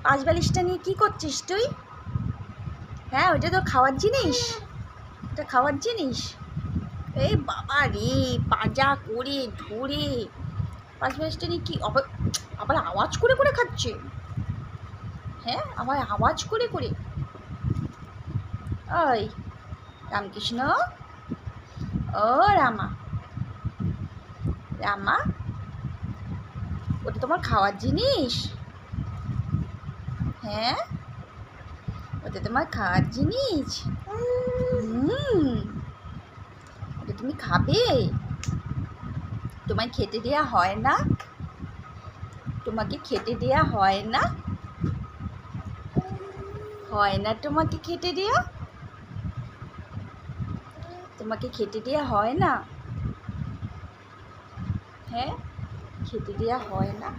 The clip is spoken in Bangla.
পাঁচবালিশটা নিয়ে কি করছিস তুই? হ্যাঁ, ওইটা তো খাওয়ার জিনিস, ওটা খাওয়ার জিনিস। এই বাবা রে, পাজা করে ধরে পাঁচবালিশটা নিয়ে কি আবার আবার আওয়াজ করে করে খাচ্ছে? হ্যাঁ, আবার আওয়াজ করে করে। ওই রামকৃষ্ণ, ও রামা, রামা, ওটা তোমার খাওয়ার জিনিস? হ্যাঁ, ওটা তোমার খাওয়ার জিনিস? ওটা তুমি খাবে? তোমায় খেতে দেয়া হয় না? তোমাকে খেতে দেয়া হয় না? হয় না তোমাকে খেতে দেয়া? তোমাকে খেতে দেয়া হয় না? হ্যাঁ, খেতে দেয়া হয় না।